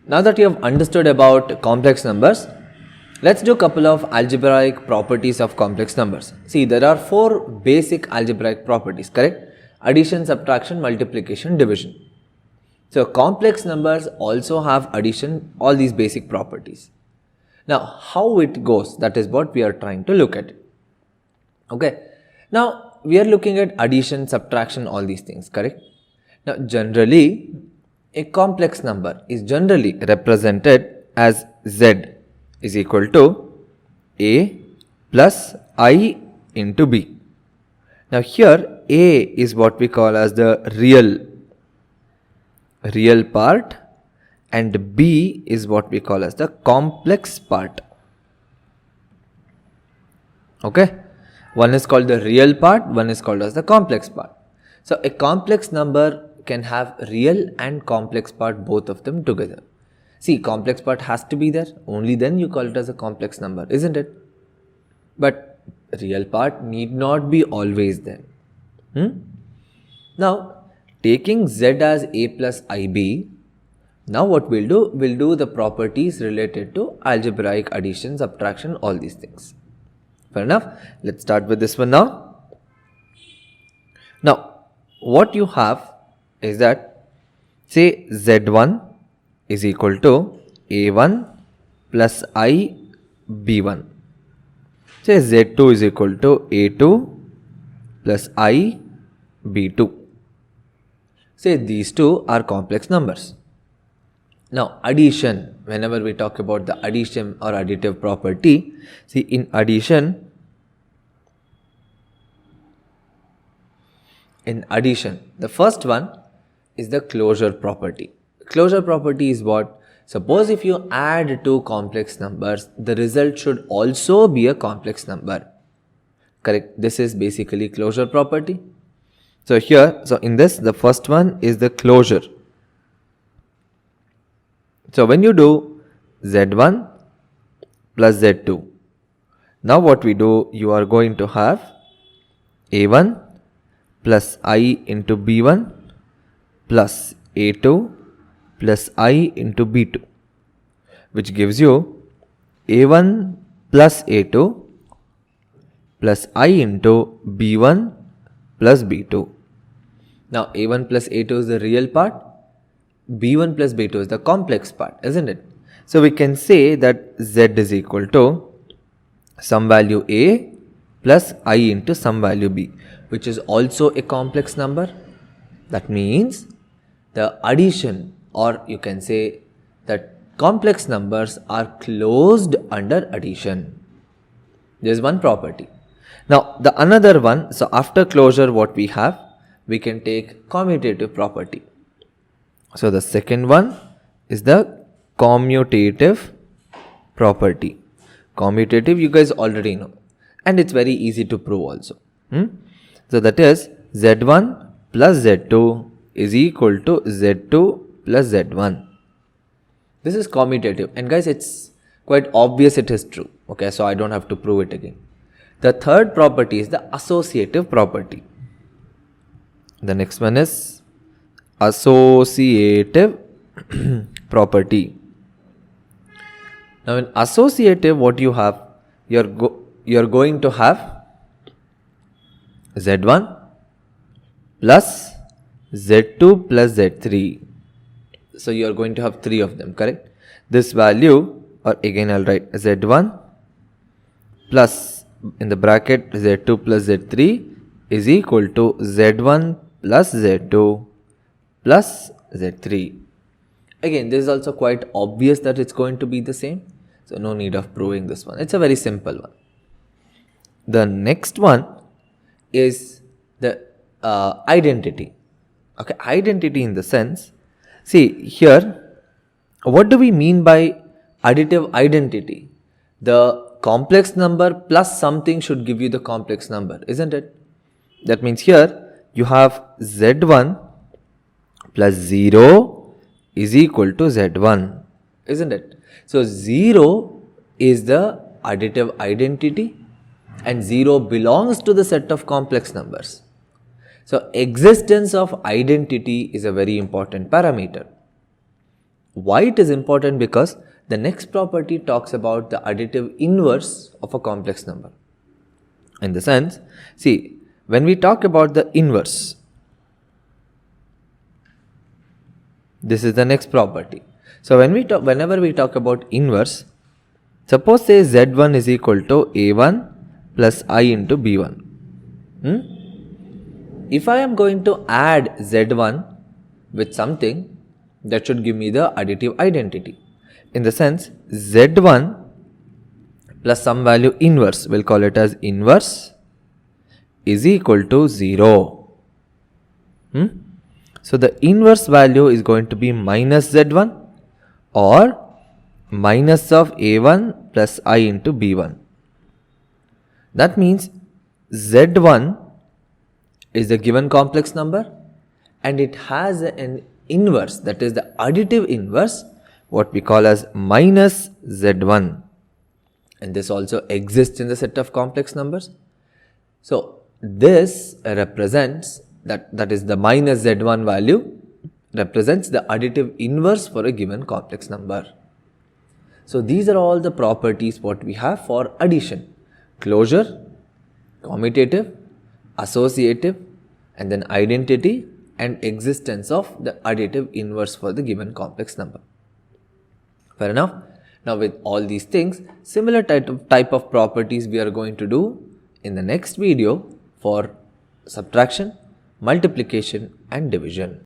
Now that you have understood about complex numbers, let's do a couple of algebraic properties of complex numbers. See, there are 4 basic algebraic properties, correct? Addition, subtraction, multiplication, division. So complex numbers also have addition, all these basic properties. Now how it goes, that is what we are trying to look at. Okay. Now we are looking at addition, subtraction, all these things, correct? Now generally a complex number is generally represented as Z is equal to A plus I into B. Now here A is what we call as the real part and B is what we call as the complex part. Okay, one is called the real part, one is called as the complex part. So a complex number can have real and complex part, both of them together. See, complex part has to be there, only then you call it as a complex number, isn't it? But real part need not be always there. Now taking Z as A plus IB, now what we'll do the properties related to algebraic addition, subtraction, all these things. Fair enough. Let's start with this one now. Now what you have is that, say Z1 is equal to A1 plus I B1. Say Z2 is equal to A2 plus I B2. Say these two are complex numbers. Now addition, whenever we talk about the addition or additive property, see in addition, the first one is the closure property. Closure property is what? Suppose if you add two complex numbers, the result should also be a complex number. Correct? This is basically closure property. So here, so in this, the first one is the closure. So when you do Z1 plus Z2, now what we do, you are going to have A1 plus I into B1 plus A2 plus I into B2, which gives you A1 plus A2 plus I into B1 plus B2. Now A1 plus A2 is the real part, B1 plus B2 is the complex part, isn't it? So we can say that Z is equal to some value A plus I into some value B, which is also a complex number. That means the addition, or you can say that complex numbers are closed under addition. There is one property. Now the another one, so after closure what we have, we can take commutative property. So the second one is the commutative property. Commutative you guys already know, and it's very easy to prove also. So that is Z1 plus Z2 is equal to Z2 plus Z1. This is commutative, and guys, it's quite obvious it is true. Okay, so I don't have to prove it again. The third property is the associative property. The next one is associative property. Now in associative, what you have, you're going to have Z1 plus Z2 plus Z3. So you are going to have 3 of them, correct? This value, or again I'll write Z1 plus in the bracket Z2 plus Z3 is equal to Z1 plus Z2 plus Z3. Again, this is also quite obvious that it's going to be the same. So no need of proving this one. It's a very simple one. The next one is the identity. Okay, identity in the sense, see here, what do we mean by additive identity? The complex number plus something should give you the complex number, isn't it? That means here you have Z1 plus 0 is equal to Z1, isn't it? So 0 is the additive identity and 0 belongs to the set of complex numbers. So existence of identity is a very important parameter. Why it is important? Because the next property talks about the additive inverse of a complex number. In the sense, see, when we talk about the inverse, this is the next property. So whenever we talk about inverse, suppose say z1 is equal to a1 plus I into b1. If I am going to add z1 with something, that should give me the additive identity. In the sense, z1 plus some value inverse, we'll call it as inverse, is equal to 0. So the inverse value is going to be minus z1 or minus of a1 plus I into b1. That means z1 is a given complex number and it has an inverse, that is the additive inverse, what we call as minus z1, and this also exists in the set of complex numbers. So this represents that is the minus z1 value represents the additive inverse for a given complex number. So these are all the properties what we have for addition: closure, commutative, associative, and then identity and existence of the additive inverse for the given complex number. Fair enough? Now with all these things, similar type of properties we are going to do in the next video for subtraction, multiplication and division.